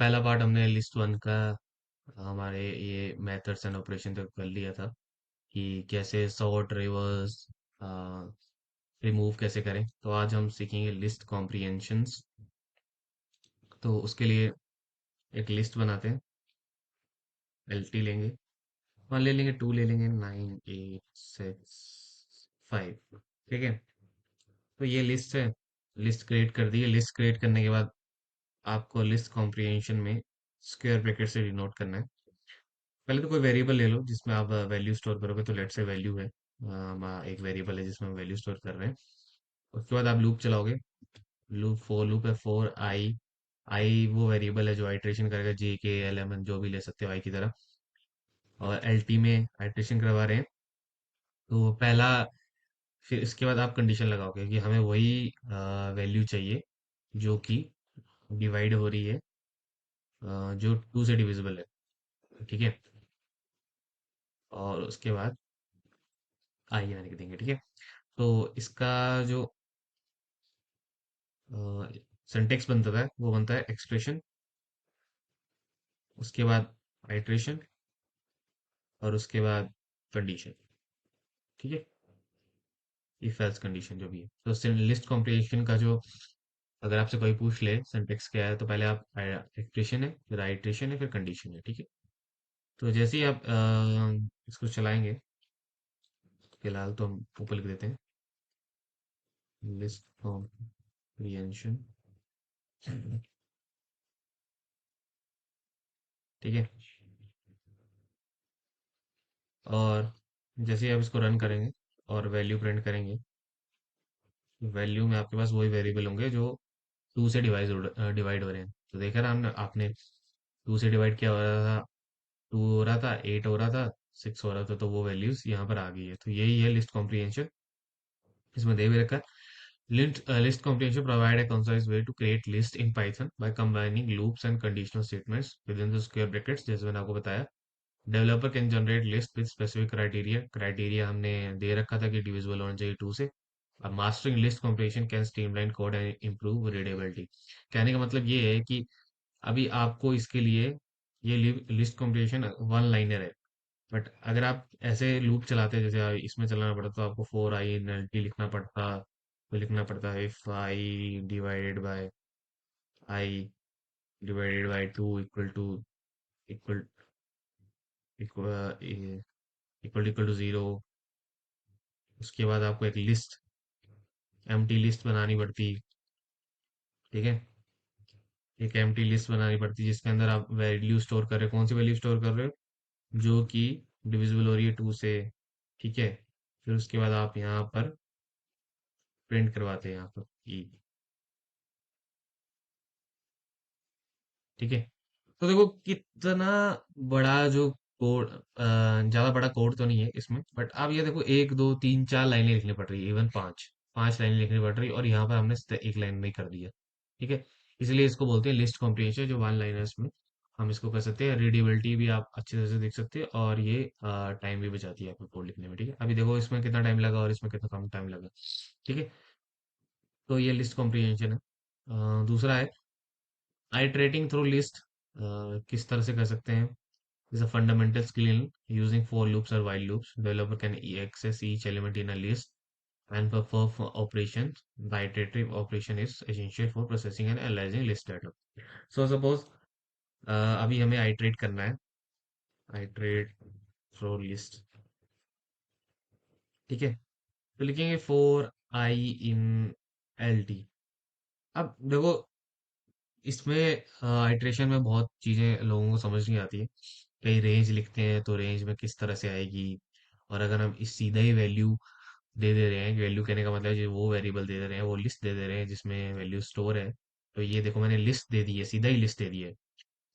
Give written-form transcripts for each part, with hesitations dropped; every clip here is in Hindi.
पहला पार्ट हमने लिस्ट वन का हमारे ये मेथड्स एंड ऑपरेशन तक कर लिया था कि कैसे सॉर्ट रिवर्स रिमूव कैसे करें। तो आज हम सीखेंगे लिस्ट कॉम्प्रिहेंशंस। तो उसके लिए एक लिस्ट बनाते हैं। एलटी लेंगे, वन ले लेंगे, टू ले लेंगे, 9 8 6 5। ठीक है। तो ये लिस्ट है। लिस्ट क्रिएट कर दी है। लिस्ट क्रिएट करने के बाद आपको लिस्ट कॉम्प्रिहेंशन में स्क्वायर ब्रैकेट से डिनोट करना है। पहले तो कोई वेरिएबल ले लो जिसमें आप वैल्यू स्टोर करोगे। तो लेट से वैल्यू है, एक वेरिएबल है जिसमें हम वैल्यू स्टोर कर रहे हैं। उसके बाद आप लूप चलाओगे। लूप फोर लूप है, फोर आई। आई वो वेरिएबल है जो आइट्रेशन करेगा, जे के एल एम एन जो भी ले सकते हो आई की तरह। और एल टी में आइट्रेशन करवा रहे हैं। तो पहला, फिर इसके बाद आप कंडीशन लगाओगे कि हमें वही वैल्यू चाहिए जो कि डिवाइड हो रही है, जो टू से डिविजिबल है। ठीक है। और उसके बाद आई आने के देंगे। ठीक है। तो इसका जो सिंटेक्स बनता है वो बनता है एक्सप्रेशन, उसके बाद आइट्रेशन, और उसके बाद कंडीशन। ठीक है। इफ एल्स कंडीशन जो भी है। तो लिस्ट कॉम्प्रिहेंशन का जो, अगर आपसे कोई पूछ ले सिंटेक्स क्या है, तो पहले आप एक्सप्रेशन है, फिर आइट्रेशन है, फिर कंडीशन है। ठीक है। तो जैसे ही आप इसको चलाएंगे, फिलहाल तो हम ऊपर लिख देते हैं लिस्ट कॉम्प्रिहेंशन। ठीक है। और जैसे ही आप इसको रन करेंगे और वैल्यू प्रिंट करेंगे, वैल्यू में आपके पास वही वेरिएबल होंगे जो टू से डिवाइड हो रहे हैं। तो देखा ना हमने, आपने टू से डिवाइड किया हो रहा था, टू हो रहा था, एट हो रहा था, सिक्स हो रहा था। तो वो वैल्यूज यहाँ पर आ गई है। तो यही है लिस्ट कॉम्प्रिहेंशन। इसमें दे भी रखा है। List comprehension provide a concise way to create list in Python by combining loops and conditional statements within the square brackets, जैसे मैंने आपको बताया। Developer can generate list with specific criteria. Criteria हमने दे रखा था कि डिविजिबल होना चाहिए टू से। अब mastering list comprehension can streamline code and improve readability. कहने का मतलब ये है कि अभी आपको इसके लिए ये लिस्ट कॉम्प्रिहेंशन वन लाइनर है। बट अगर आप ऐसे लूप चलाते हैं जैसे इसमें चलाना पड़ता, तो आपको फोर आई एनल्टी लिखना पड़ता है। If I divided by I divided by two equal equal equal to zero. उसके बाद आपको एक लिस्ट, एम्प्टी लिस्ट बनानी पड़ती। ठीक है। एक एम्प्टी लिस्ट बनानी पड़ती जिसके अंदर आप वैल्यू स्टोर कर रहे हो। कौन सी वैल्यू स्टोर कर रहे हो? जो कि डिविजिबल हो रही है टू से। ठीक है। फिर उसके बाद आप यहाँ पर प्रिंट करवाते हैं यहाँ पर ई। ठीक है। तो देखो कितना बड़ा जो कोड, ज्यादा बड़ा कोड तो नहीं है इसमें, बट आप ये देखो, एक दो तीन चार लाइनें लिखनी पड़ रही है, इवन पांच पांच लाइनें लिखनी पड़ रही है, और यहाँ पर हमने एक लाइन में ही कर दिया। ठीक है। इसलिए इसको बोलते हैं लिस्ट कॉम्प्रिहेंशन। जो वन लाइन है इसमें हम इसको कर सकते हैं। रीडेबिलिटी भी आप अच्छी तरह से देख सकते हैं, और ये टाइम भी बचाती है आपको कोड लिखने में। ठीक है। अभी देखो इसमें कितना टाइम लगा और इसमें कितना कम टाइम लगा। ठीक है। तो ये लिस्ट कॉम्प्रिहेंशन है। दूसरा है आइटरेटिंग थ्रू लिस्ट। किस तरह से कर सकते हैं? is a fundamental skill in using for loops or while loops. Developer can access each element in a list and perform operations. The iterative operation is essential for processing and analyzing list data. So suppose अभी हमें iterate करना है, iterate through list। ठीक है। तो लिखेंगे for I in LT। अब देखो, इसमें आइट्रेशन में बहुत चीजें लोगों को समझ नहीं आती है। कई रेंज लिखते हैं तो रेंज में किस तरह से आएगी। और अगर हम इस सीधा ही वैल्यू दे दे रहे हैं, वैल्यू कहने का मतलब है जो वो वेरिएबल दे दे रहे हैं, वो लिस्ट दे दे रहे हैं जिसमें वैल्यू स्टोर है। तो ये देखो मैंने लिस्ट दे दी है, सीधा ही लिस्ट दे दी है।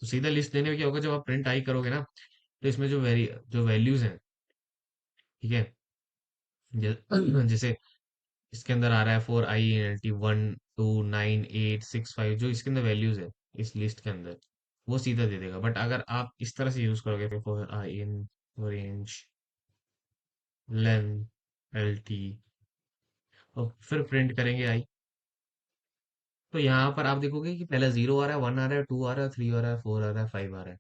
तो सीधा लिस्ट देने में क्या होगा, जब आप प्रिंट आई करोगे ना, तो इसमें जो वैल्यूज हैं, ठीक है, जैसे इसके अंदर आ रहा है for I N L T, 1 2 9 8 6 5, जो इसके अंदर वैल्यूज है इस लिस्ट के अंदर, वो सीधा दे देगा। बट अगर आप इस तरह से यूज करोगे, four I in range length L T, और फिर प्रिंट करेंगे आई, तो यहाँ पर आप देखोगे कि पहले जीरो आ रहा है, वन आ रहा है, टू आ रहा है, थ्री आ रहा है, फोर आ रहा है, फाइव आ रहा है।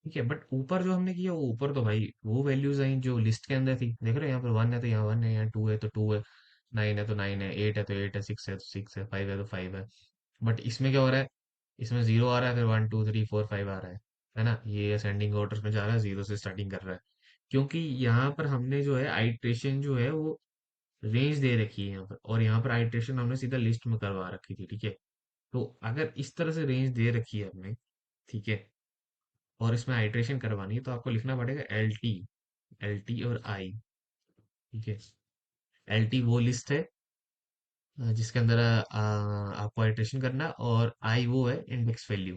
ठीक है, बट ऊपर जो हमने किया वो ऊपर तो भाई वो वैल्यूज आई जो लिस्ट के अंदर थी। देख रहे हो यहाँ पर वन है तो यहाँ वन है, यहाँ टू है तो टू है, नाइन है तो नाइन है, एट है तो एट है, सिक्स है तो सिक्स है, फाइव है तो फाइव है। बट इसमें क्या हो रहा है, इसमें जीरो आ रहा है, फिर one two three four five आ रहा है ना, ये असेंडिंग ऑर्डर में जा रहा है, जीरो से स्टार्टिंग कर रहा है। क्योंकि यहाँ पर हमने जो है आइट्रेशन जो है वो रेंज दे रखी है यहाँ पर, और यहाँ पर आइट्रेशन हमने सीधा लिस्ट में करवा रखी थी। ठीक है, तो अगर इस तरह से रेंज दे रखी है हमने, ठीक है, और इसमें आइट्रेशन करवानी है तो आपको लिखना पड़ेगा एल टी और आई। ठीक है, एल टी वो लिस्ट है जिसके अंदर आपको आइट्रेशन करना है, और आई वो है इंडेक्स वैल्यू।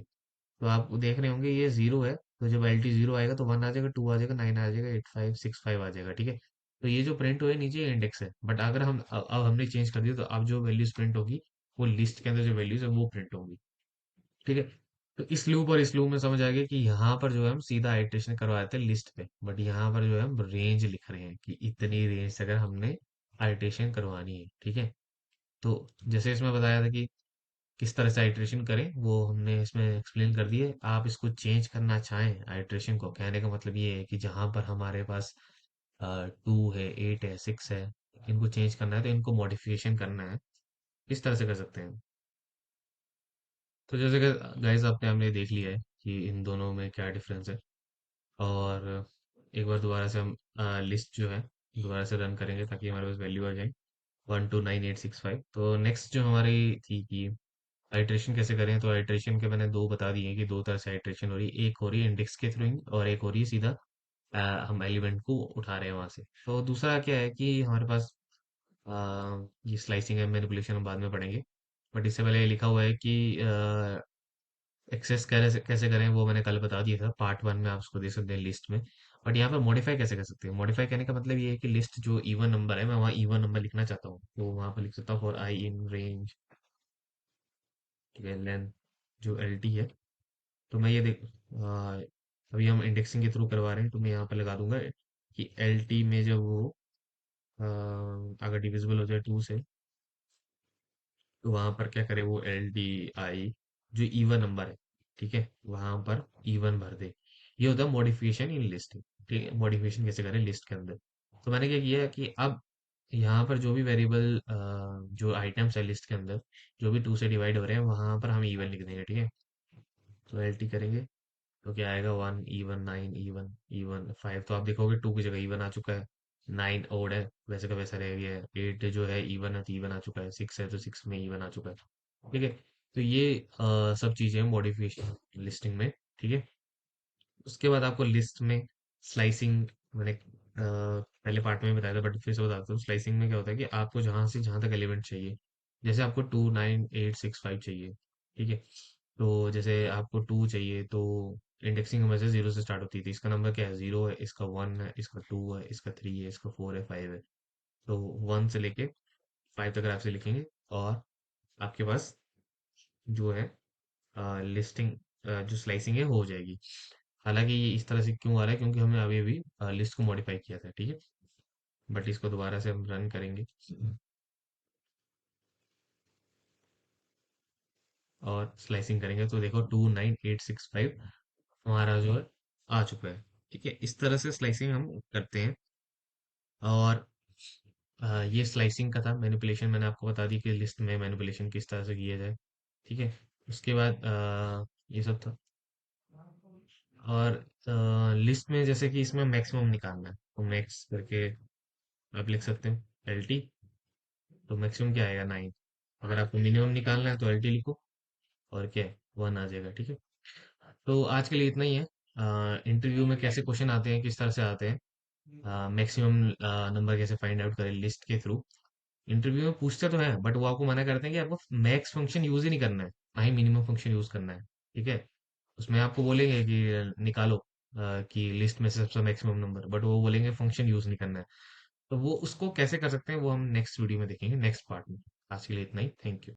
तो आप देख रहे होंगे ये जीरो है, तो जब एल टी जीरो आएगा तो वन आ जाएगा, टू आ जाएगा, नाइन आ जाएगा, एट फाइव सिक्स फाइव आ जाएगा। ठीक है, तो ये जो प्रिंट हुआ है नीचे इंडेक्स है, बट अगर हम अब हमने चेंज कर दिया तो अब जो वैल्यूज प्रिंट होगी वो लिस्ट के अंदर जो वैल्यूज है वो प्रिंट होंगी। ठीक है, तो इस लूप और इस लूप में समझ आ गया कि यहाँ पर जो है हम सीधा आइट्रेशन करवाते हैं लिस्ट पे, बट यहाँ पर जो है हम रेंज लिख रहे हैं कि इतनी रेंज से अगर हमने आइट्रेशन करवानी है। ठीक है, तो जैसे इसमें बताया था कि किस तरह से आइट्रेशन करें वो हमने इसमें एक्सप्लेन कर दिए। आप इसको चेंज करना चाहें आइट्रेशन को, कहने का मतलब ये है कि जहां पर हमारे पास टू है, एट है, सिक्स है, इनको चेंज करना है तो इनको मॉडिफिकेशन करना है, इस तरह से कर सकते हैं। तो जैसे कि गाइस आपने हमने देख लिया है कि इन दोनों में क्या डिफरेंस है, और एक बार दोबारा से हम लिस्ट जो है दोबारा से रन करेंगे ताकि हमारे पास वैल्यू आ जाए 129865। तो नेक्स्ट जो हमारी थी कि आइट्रेशन कैसे करें, तो आइट्रेशन के मैंने दो बता दिए कि दो तरह से आइट्रेशन हो रही है, एक हो रही है इंडेक्स के थ्रू और एक हो रही है सीधा हम एलिमेंट को उठा रहे हैं वहां से। तो दूसरा क्या है कि हमारे पास ये स्लाइसिंग एंड मैनिपुलेशन हम बाद में पढ़ेंगे, बट इससे पहले लिखा हुआ है कि एक्सेस कैसे कैसे करें वो मैंने कल बता दिया था, पार्ट वन में आप उसको देख सकते हैं लिस्ट में। बट यहाँ पर मॉडिफाई कैसे कर सकते हैं, मॉडिफाई करने का मतलब ये है कि लिस्ट जो इवन नंबर है मैं वहाँ इवन नंबर लिखना चाहता हूँ तो वहाँ पर लिख सकता हूँ फॉर आई इन रेंज। ठीक है, लेंथ जो एल टी है, तो मैं ये देख अभी हम इंडेक्सिंग के थ्रू करवा रहे हैं तो मैं यहाँ पे लगा दूंगा कि एल टी में जब वो अगर डिविजिबल हो जाए टू से, तो वहां पर क्या करे वो एल डी आई जो इवन नंबर है, ठीक है, वहां पर इवन भर दे। ये होता है मॉडिफिकेशन इन लिस्ट। ठीक है, मॉडिफिकेशन कैसे करें लिस्ट के अंदर, तो मैंने क्या किया कि अब यहाँ पर जो भी वेरिएबल जो आइटम्स है लिस्ट के अंदर जो भी टू से डिवाइड हो रहे हैं वहां पर हम इवन लिख देंगे। ठीक है, तो एल टी करेंगे तो क्या आएगा, one even, nine even, even five, तो आप देखोगे टू की जगह इवन आ चुका है, नाइन ओड है वैसे का वैसा रह गया है, एट जो है इवन है तो इवन आ चुका है, सिक्स है तो सिक्स में इवन आ चुका है। ठीक है, तो ये सब चीजें मॉडिफिकेशन लिस्टिंग में। ठीक है, उसके बाद आपको लिस्ट में स्लाइसिंग, मैंने पहले पार्ट में बताया था बट फिर से बताता हूँ। स्लाइसिंग में क्या होता है कि आपको जहां से जहां तक एलिमेंट चाहिए, जैसे आपको two nine eight six five चाहिए, ठीक है, तो जैसे आपको टू चाहिए तो इंडेक्सिंग हमेशा जीरो से स्टार्ट होती थी, इसका नंबर क्या है, जीरो है, इसका वन है, इसका टू है, इसका थ्री है, इसका फोर है, फाइव है। तो वन से लेके फाइव तक आप से लिखेंगे, और आपके पास जो है लिस्टिंग जो स्लाइसिंग है वो हो जाएगी। हालांकि ये इस तरह से क्यों आ रहा है, क्योंकि हमने अभी अभी लिस्ट को मॉडिफाई किया था। ठीक है, बट इसको दोबारा से हम रन करेंगे और स्लाइसिंग करेंगे तो देखो 29865 हमारा जो है आ चुका है। ठीक है, इस तरह से स्लाइसिंग हम करते हैं। और ये स्लाइसिंग का था। मैनिपुलेशन मैंने आपको बता दी कि लिस्ट में मैनिपुलेशन किस तरह से किया जाए। ठीक है, उसके बाद ये सब था। और लिस्ट में जैसे कि इसमें मैक्सिमम निकालना है तो मैक्स करके आप लिख सकते हैं एल टी, तो मैक्सिमम क्या आएगा, नाइन। अगर आपको मिनिमम निकालना है तो एल टी लिखो, और क्या है, वन आ जाएगा। ठीक है, तो आज के लिए इतना ही है। इंटरव्यू में कैसे क्वेश्चन आते हैं, किस तरह से आते हैं, मैक्सिमम नंबर कैसे फाइंड आउट करें लिस्ट के थ्रू, इंटरव्यू में पूछते तो हैं बट वो आपको मना करते हैं कि आपको मैक्स फंक्शन यूज ही नहीं करना है, ना ही मिनिमम फंक्शन यूज करना है। ठीक है, उसमें आपको बोलेंगे कि निकालो कि लिस्ट में से सबसे मैक्सिमम नंबर, बट वो बोलेंगे फंक्शन यूज नहीं करना है। तो वो उसको कैसे कर सकते हैं वो हम नेक्स्ट वीडियो में देखेंगे, नेक्स्ट पार्ट में। आज के लिए इतना ही, थैंक यू।